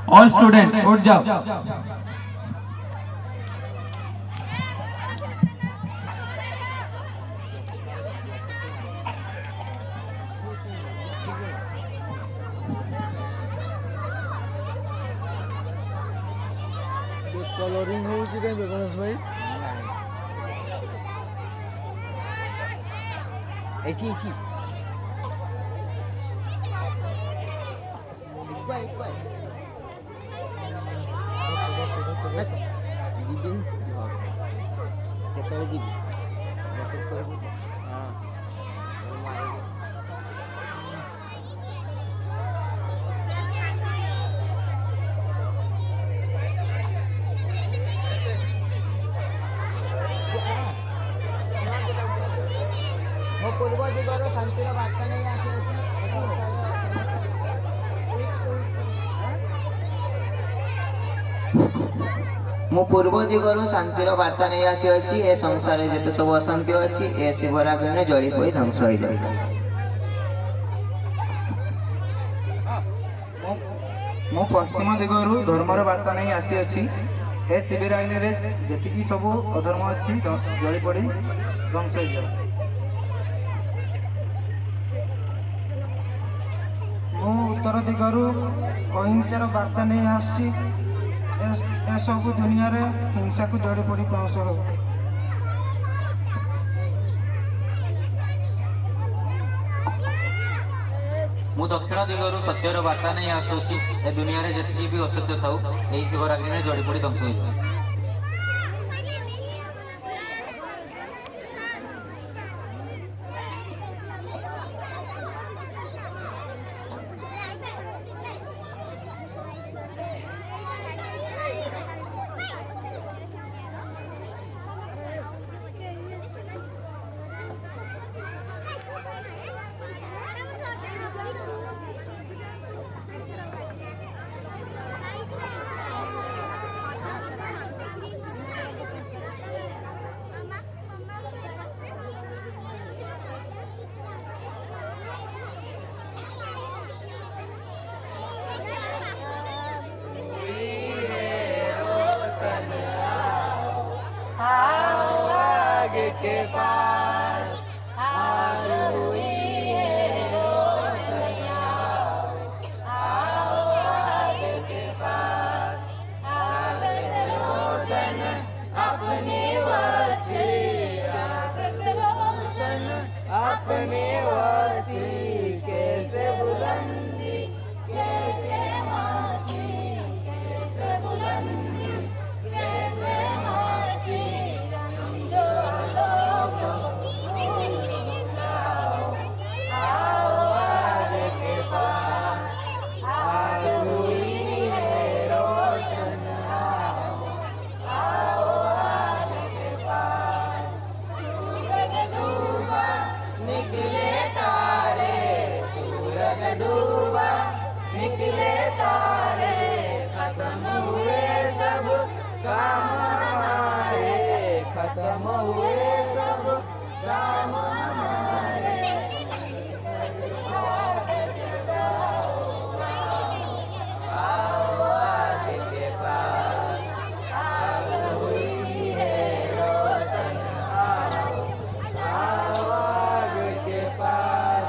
All student उठ जाओ। Colouring होउची काई गणेश भाई ଏଠି ଏଠି ଯିବିନି କେତେବେଳେ ଯିବି ମେସେଜ କରିବୁ ହଁ ମୋ ପୂର୍ବ ଦିଗରୁ ଶାନ୍ତିର ବାର୍ତ୍ତା ନେଇ ଆସିଅଛି। ମୁଁ ପୂର୍ବ ଦିଗରୁ ଶାନ୍ତିର ବାର୍ତ୍ତା ନେଇ ଆସିଅଛି। ଏ ସଂସାରରେ ଯେତେ ସବୁ ଅଶାନ୍ତି ଅଛି ଏ ଶିବରାତ୍ରିରେ ଜଳି ପୋଡ଼ି ଧ୍ୱଂସ ହୋଇଯାଏ। ମୁଁ ପଶ୍ଚିମ ଦିଗରୁ ଧର୍ମର ବାର୍ତ୍ତା ନେଇ ଆସିଅଛି। ଏ ଶିବିରାଗ୍ନିରେ ଯେତିକି ସବୁ ଅଧର୍ମ ଅଛି ଜଳି ପଡ଼ି ଧ୍ୱଂସ ହୋଇଯାଉ। ମୁଁ ଉତ୍ତର ଦିଗରୁ ଅହିଂସାର ବାର୍ତ୍ତା ନେଇ ଆସିଛି। ଏସବୁ ଦୁନିଆରେ ହିଂସାକୁ ଜଡ଼ି ପଡ଼ି ଧ୍ୱଂସ ହେଉ। ମୁଁ ଦକ୍ଷିଣ ଦିଗରୁ ସତ୍ୟର ବାର୍ତ୍ତା ନେଇ ଆସୁଛି। ଏ ଦୁନିଆରେ ଯେତିକି ବି ଅସତ୍ୟ ଥାଉ ଏହି ଶିବରାତ୍ରିରେ ଜଡ଼ି ପଡ଼ି ଧ୍ୱଂସ ହୋଇଯାଉ। के पास आरोही है रोशनिया, आओ आगे के पास आगे से रोशन अपनी वस्ती, आगे से रोशन अपनी वस्ती, कैसे बुलंदी कैसे मस्ती, कैसे बुलंदी कैसे मस्ती, निकले तारे खत्म हुए सब काम हमारे, खत्म हुए सब काम हमारे, आओ आगे के पास आग हुई है रोशन, आओ आगे के पास।